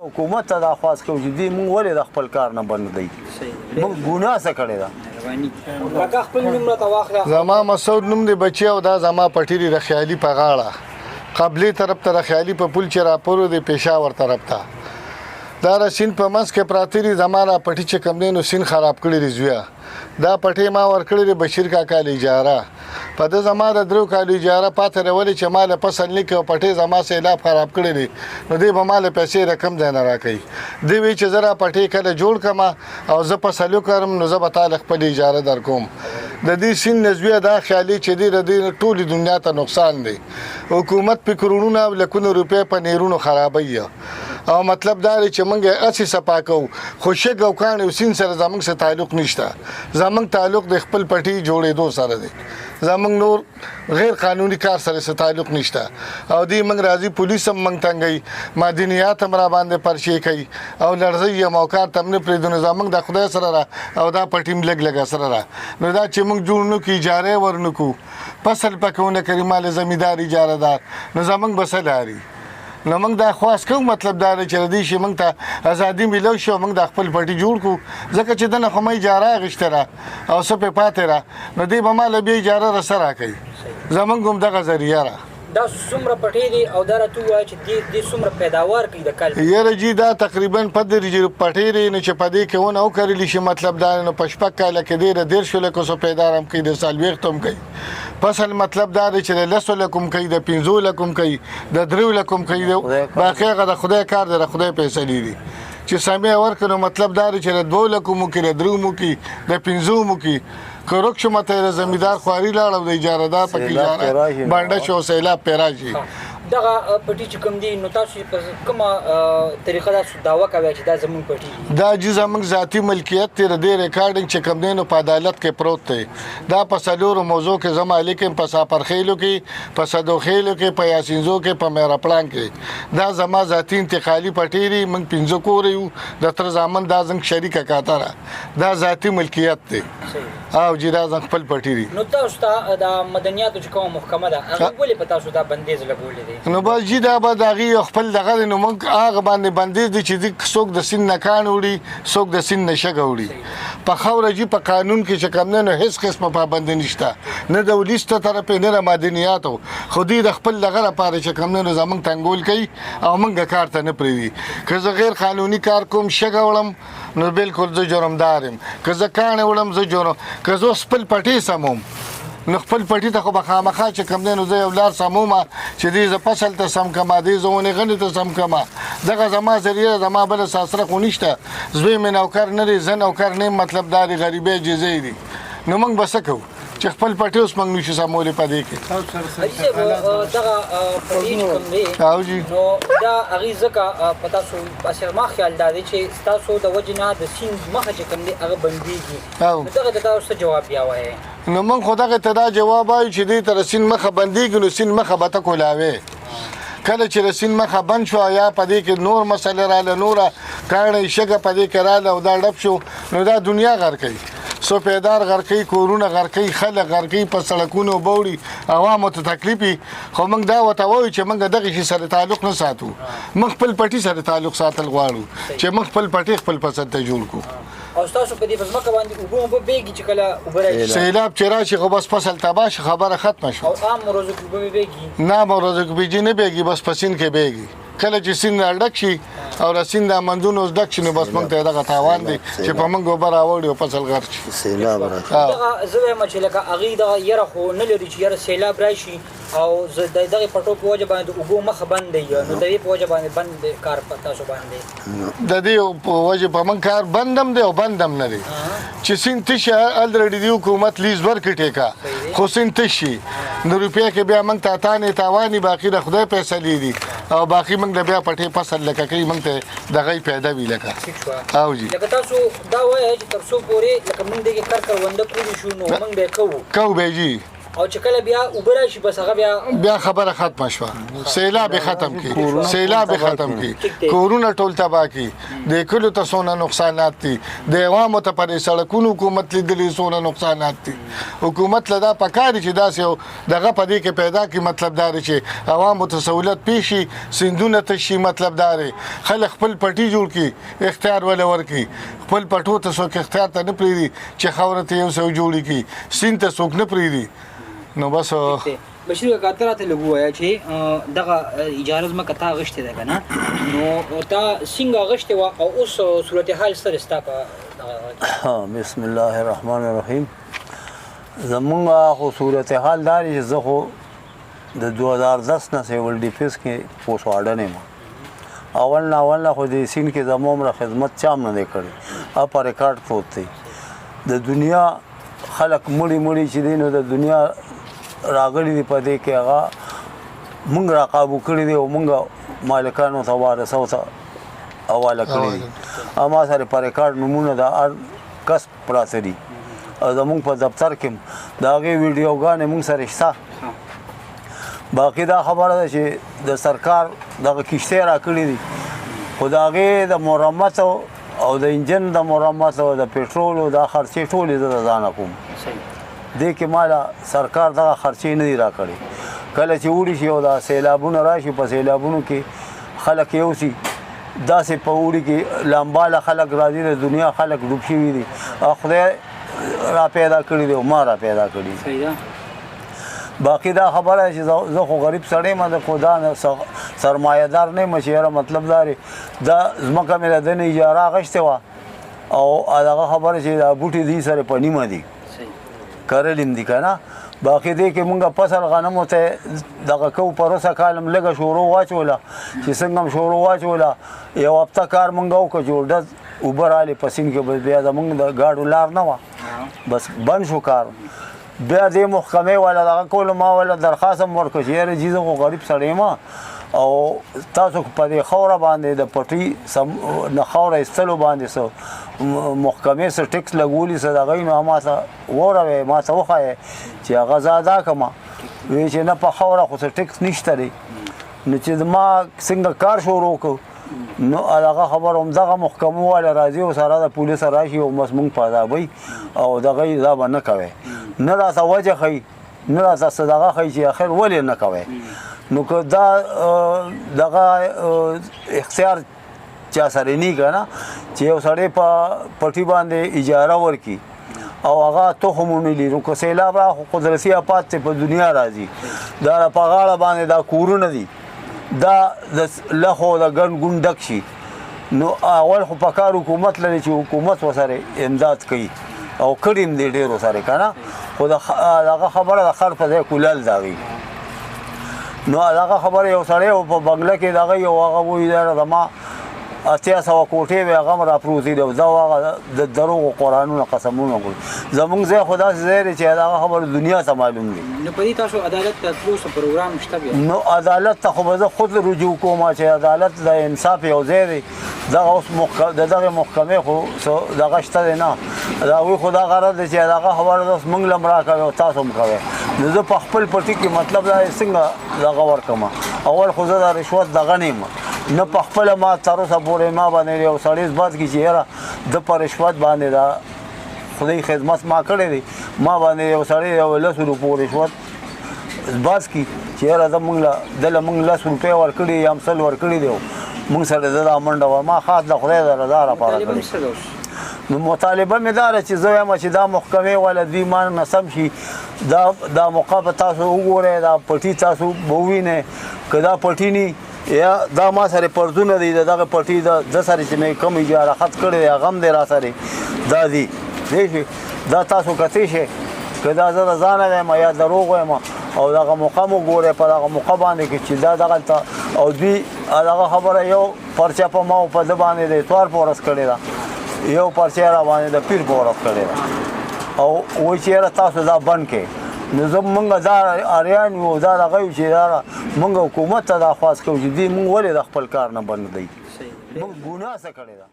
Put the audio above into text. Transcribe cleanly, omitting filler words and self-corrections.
حکومت ته دا خواست کوو چې دوی موږ ولې د خپل کار نه بند دی موږ ګناه څه کړې ده زما مسعود نوم دی بچی او دا زما پټیری رخیالي په غاړه قبلي طرف ته رخیالي په پل چې راپورو دی پېښور طرف ته دا را سیند په منځ کې پراته دي زما را پټي چې کوم دی نو سیند خراب کړی دی زویه دا پټې ما ورکړی دی بشیر کاکا له اجاره په ده زما د 3 کالو اجاره پاته راولې چې ما له فصل نه کې پټې زما سیلاب خراب کړی دی نو دی به ما له پیسې رقم ځای نه راکوي دی وایي چې زه را پټې کله جوړ کړم او زه فصل وکړم نو زه به تاله خپل اجاره در کوم د دې سیند نه زویه دا خیالي چې دی د دې ټولې دنیا ته نقصان دی حکومت په کروڑونه او لکونو روپۍ په نیرونو خرابوي او مطلب دا دی چې موږ اسې صفا کوو خو شګ او کاڼې او سیند سره زموږ سره تعلق نشته زموږ تعلق د خپل پټي جوړېدو سره دی زموږ نور غیر قانوني کار سره څه تعلق نشته او دی موږ راځي پولیس هم موږ تنګوي معدنیات هم را باندې پرچې کوي او لړزوي یم او کار ته هم نه پرېږدو نو زموږ د خدای سره را او دا پټي هم لږ لږه سره را نو دا چې موږ جوړ نه کړو اجاره یې ور نه کړو فصل پکې ونه کړي مال زمیندار اجاره دار نو زموږ به څه لاري نو موږ دا خواست کوو مطلب دا دی چې د دې شي موږ ته ازادي میلو شي او موږ د خپل پټي جوړ کړو ځکه چې دنه خو مې اجاره اخیستې را او څه پې پاتې را نو دی به ما له بیا اجاره راسه راکوي زموږ هم دغه ذریعه را دا څومره پټې دي او دا راته ووایه چې دې څومره پیداوار کوي د کال یاره جي دا تقریبا 15 پټې دي نو چې په دې کې ونه وکرلی شي مطلب دا نو په شپږ کاله کې دی د 13 لکو څو پیدار هم کوي د څلوېښت هم کوي فصل مطلب دا دی چې د 10 لکو هم کوي د 15 لکو هم کوي د 3 لکو هم کوي باقي هغه د خدای کار دی د خدای پیسې دي چې سمې ورکړو مطلب دا دی چې د 2 لکو مو کې د 3 مو کې د 15 مو کې کروک شو مته زمیندار خواري لاړو د اجاره دار پکې اجاره باندې شو سیلاب پیراجي دغه پټي چې کوم دي نو تاسو په کومه طریقه دا دعوا کوي چې دا زموږ پټي دا چې زموږ ذاتی ملکیت دی د ریکارډینګ چې کوم دی نو په عدالت کې پروت دی دا په څلورو موضوع کې زما لیکم په ساپرخیلو کې په صدوخیلو کې په یاسینزو کې په میرا پلان کې دا زما ذاتی انتقالي پټي دی موږ 15 کور یو د تر ځامن دا زنګ شریکه کاتره دا ذاتی ملکیت دی او چې دا زنګ خپل پټي دی نو تاسو ته د مدنیاتو چې کومه محکمه ده هغه ولې په تاسو دا بندیز لګولې دي نو بس جی دا به دغه خپل دغه نو موږ هغه باندې بندیز دي چې څوک د سین نه کان وړي څوک د سین نشه وړي په خوره جی په قانون کې چې کوم نه هیڅ قسمه پابند نشته نه د ولیسته طرف نه مدنیاتو خودي د خپل دغه لپاره چې کوم نه زمونږ تنګول کوي او موږ کار ته نه پریوي که زه غیر قانوني کار کوم شګه وړم نو بالکل زه جرمدارم که زه کان وړم زه جرم که زه خپل پټي سموم نو خپل پټي ته خو به خامخا چې کوم دی نو زه یو لار سمومه چې دې زه فصل ته سم کما دې زه ونې غنې ته سم کما دغه زما ذریعه زما بله ساسره خو نشته زوی مې نوکر نه دی زه نوکر نه مطلب دا د غریبۍ جزې دي نو موږ به څه کوو چې خپل پټي اوس موږ نشو سمولی په دې کې دغه پټي کوم دی نو دا هغې ځکه په تاسو اصل ما خیال دا دی چې ستاسو د وجې نه د سیند مخه چې کوم دی هغه بندېږي نو دغه ته تاسو څه جواب بیا وایې نو موږ خو دغه ته دا جواب وایو چې دې ته د سیند مخه بندېږي نو سیند مخه به ته کولاوې کله چې د سیند مخه بند شو یا په دې کې نور مسله راله نوره کاڼی شګه په دې کې راله او دا ډب شو نو دا دنیا غر کوي سو پیدار غر کوي کورونه غر کوي خلک غر کوي په سړکونو بوړي عوامو ته تکلیفي خو موږ دا ورته وایو چې موږ دغه شي سره تعلق نه ساتو موږ خپل پټي سره تعلق ساتل غواړو چې موږ خپل پټي خپل فساد ته جوړ کړو او تاسو په دې ځمکه باندې اوبه مو بېږي چې کله اوبه راشي سیلاب چې راشي خو بس فصل تباه شي خبره ختمه شو او عام ورځو کې اوبه بېږي نه ورځو کې بېږي نه بېږي بس په سیند کې بېږي کله چې سیند راډک شي او د سیند د مندونو ډک شي نو بس موږ ته دغه تاوان دی چې په موږ اوبه راوړي او فصل غرق شي سیلاب راشي دغه زه وایم چې لکه هغې دغه یره خو نه لري چې یره سیلاب راشي او د دغې پټو په وجه باندې د اوبو مخه بند دی نو د دې په وجه باندې بند دی کار په تاسو باندې د دې په وجه په موږ کار بندم دی او بندم نه دی چې سیند تشي الریډي دی حکومت لیز ورکړي ټیکه خو سیند تشي نو روپیا کې بیا موږ ته تانې تاواني باقي د خدای پیسې دي او باقي موږ د بیا پټې فصل لکه کوي موږ ته دغه پیدا وی لکه او جی لکه تاسو دا وایي چې تر څو پورې لکه موږ دغه کار کارونده پوری شو نو موږ به کوو به جی او چې کله بیا اوبه راشي بس هغه بیا خبره ختمه شوه سیلاب ختم کی ختم کی کورونه ټول تباہ کی د کلو ته سونه نقصانات دي د عوامو ته پر سړکونو حکومت لیدلې سونه نقصانات دي حکومت لدا پکاري چې داسې دغه پدې کې پیدا کی مطلب دار چې عوامو ته سہولت پیشي سندونه ته شي مطلب دار خلک خپل پټي جوړ کی اختیار ولور کی خپل پټو ته څوک اختیار ته نه پریدي چې خبره ته یو څو جوړی کی سین ته څوک نه پریدي نو بس بشیر کاته راته لګویا چې دغه اجازه زما کته غشته ده کنه نو تا څنګه غشته وا او اوس صورتحال سره ستا په بسم الله الرحمن الرحیم زمونږ خو صورتحال دا چې زه خو د 2010 نه سیول ډیفنس کې پوسټ وارډن یم اول خو د سین کې زموږ خدمت چام نه کړی اپ ریکارډ پروت دی د دنیا خلق مړي چې دینو د دنیا راغلي دی په دې کې هغه مونږ را قابو کړی دی او مونږ مالکانو ته وارثو ته حواله کړی دي اما سره په ریکارډ نمونه د هر کس پراته دي او زمونږ په دفتر کې د هغې ویډیوګانې مونږ سره شته باقي دا خبره ده چې د سرکار دغه کښتۍ را کړي دي خو د هغې د مرمت او د انجن د مرمت او د پټرول او د خرچې ټولې زه د ځانه کوم دې کې مالا سرکار دغه خرچې نه دي راکړي کله چې وړي شي او دا سیلابونه راشي په سیلابونو کې خلک یوسي داسې په وړي کې لامباله خلک راځي د دنیا خلک ډوب شوي دي او خدای را پیدا کړي دي او ما را پیدا کړي باقي دا خبره چې زه خو غریب سړی یم د خدا نه سرمایه‌دار نه یم چې یاره مطلب دا دا ځمکه مې د ده نه اجاره اخیستې وه او هغه خبره چې دا بوټي دي سره په نیمه دي کرلیم دي که نه باقي دې کې مونږ فصل غنمو ته دغه کوو پروسه کال هم لږه شورو واچوله چې څنګه هم شورو واچوله یو هفته کار مونږ وکړو چې ډز اوبه رالې په سیند کې بس بیا زمونږ د ګاډو لار نه وه بس بند شو کار بیا دې محکمې والا دغه کولو ما والا درخواست هم ورکړو چې یاره جي زه خو غریب سړی یم او تاسو په دې خاوره باندې د پټي نه خاوره ایستلو باندې څه محکمې څه ټکس لګولي څه دغه نو ما ته وروې ما ته وښایې چې هغه زه ادا کړم وایي چې نه په خاوره خو څه ټکس نشته دی نو چې ما څنګه کار شروع کړو نو هغه خبره همدغه محکمو والا راځي او سره د پولیس راشي او بس موږ په عذابوي او دغه یې دا به نه کوی نه راته وجه ښیي نه راته څه دغه ښیي چې اخر ولې نه کوی نو که دا دغه اختیار چا سره نه که نه چې یو سړی په پټي باندې اجاره ورکړي او هغه تخمونه لري نو که سیلاب را قدرتي آفات په دنیا راځي دا په غاړه باندې دا کورونه دي دا د لخو د ګڼ ګوڼ ډک شي نو اول خو په کار حکومت لري چې حکومت ورسره امداد کوي او کړي هم دي ډېرو سره که نه خو دغه خبره د خر په ځای کولل د هغې نو هغه خبره یو سړی و په بنګله کې دغه یو هغه وایي دا زما 800 کوټې وې هغه هم راپروتې دي او دا هغه د دروغو قرآنونه قسمونه کړي زمونږ ځای خو داسې ځای دی چې هغه خبره دنیا ته معلوم دي نو په دې تاسو عدالت ته تلو څه پروګرام شته بیا نو عدالت ته خو به زه خود رجوع کوم چې عدالت د انصاف یو ځای دی دغه اوس د دغې محکمې خو دغه شته دی نه د هغوی خو دا غرض دی چې دغه خبره اوس موږ له هم راکوي او تاسو هم کوئ نو زه په خپل پټي کې مطلب دا څنګه دغه ورکړم اول خو زه د رشوت دغه نه یم نه په خپله ما تر اوسه پورې ما باندې یو سړی اثبات کړي چې یاره د په رشوت باندې دا خدای خدمت ما کړی دی ما باندې یو سړی یو 10 روپو رشوت اثبات کړي چې یاره زه دله موږ 10 روپۍ ورکړي یا هم 100 ورکړي دی موږ سره د دا منډه وه ما خاص د خدای د رضا لپاره کړې نو مطالبه مې دا ده چې زه وایم چې دا محکمې والا دوی ما نه سم شي دا موقع به تاسو وګورئ دا پټي تاسو به ووینئ که دا پټي نه یا دا ما سره پرزونه دي دغه پټي د سره چې مې کوم اجاره خط کړی دی هغه هم دی را سره دا دي دا تاسو کتی شئ که دا زه د ځانه وایم یا دروغ وایم او دغه موقع مو ګورئ په دغه موقع باندې کې چې دا دغلته او دوی دغه خبره یو پرچه په ما او په ده باندې د اتوار په ورځ کړې ده یو پرچه را باندې د پیر په ورځ کړې ده او وایي چې یاره تاسو دا بند کړئ نو زه مونږ دا اریان یو دا دغه یو چې دا مونږ حکومت ته دا خواست کوو چې دوی مونږ ولې د خپل کار نه بند دی مونږ ګناه څه کړې ده